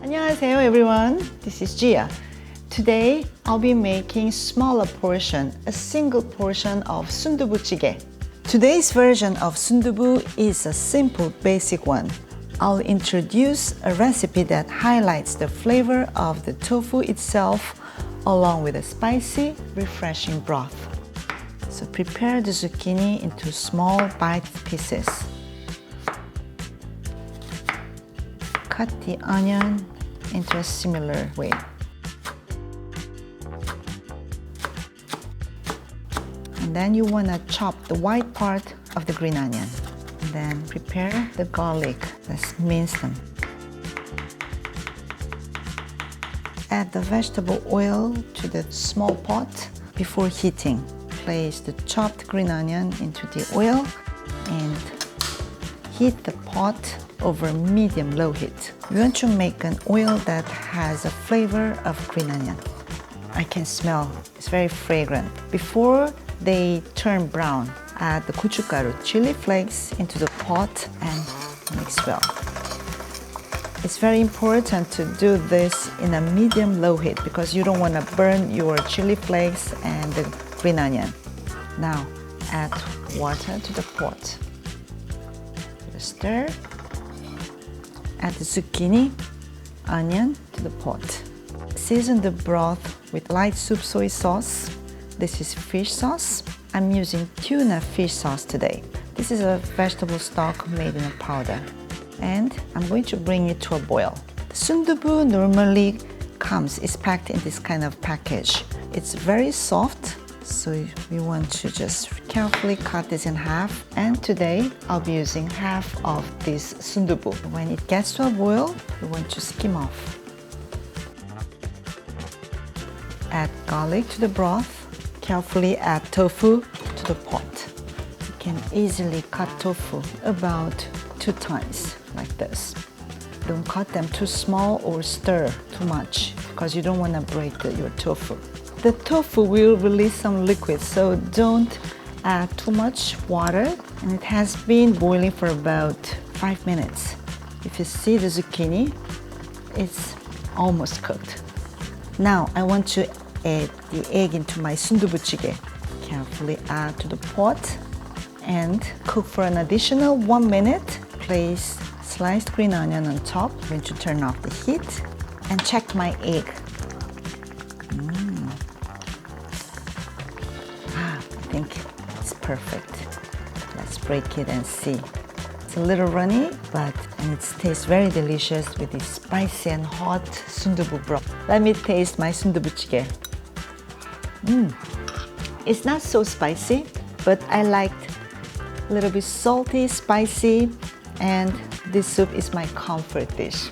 안녕하세요 everyone, this is Gia. Today I'll be making smaller portion, a single portion of Sundubu Jjigae. Today's version of Sundubu is a simple basic one. I'll introduce a recipe that highlights the flavor of the tofu itself along with a spicy, refreshing broth. So prepare the zucchini into small bite pieces. Cut the onion into a similar way. And then you want to chop the white part of the green onion. And then prepare the garlic. Let's mince them. Add the vegetable oil to the small pot before heating. Place the chopped green onion into the oil and heat the pot over medium-low heat. We want to make an oil that has a flavor of green onion. I can smell, it's very fragrant. Before they turn brown, add the gochugaru chili flakes into the pot and mix well. It's very important to do this in a medium-low heat because you don't want to burn your chili flakes and the green onion. Now add water to the pot. Stir. Add the zucchini, onion to the pot. Season the broth with light soup soy sauce. This is fish sauce. I'm using tuna fish sauce today. This is a vegetable stock made in a powder. And I'm going to bring it to a boil. The sundubu normally is packed in this kind of package. It's very soft, so we want to just carefully cut this in half. And today I'll be using half of this sundubu. When it gets to a boil, you want to skim off. Add garlic to the broth. Carefully add tofu to the pot. You can easily cut tofu about 2 times like this. Don't cut them too small or stir too much because you don't want to break your tofu. The tofu will release some liquid, so don't add too much water. And it has been boiling for about 5 minutes. If you see the zucchini, it's almost cooked. Now I want to add the egg into my Sundubu Jjigae. Carefully add to the pot and cook for an additional 1 minute. Place sliced green onion on top. I'm going to turn off the heat and check my egg. I think it's perfect. Let's break it and see. It's a little runny, and it tastes very delicious with this spicy and hot sundubu broth. Let me taste my Sundubu Jjigae. It's not so spicy, but I liked a little bit salty, spicy, and this soup is my comfort dish.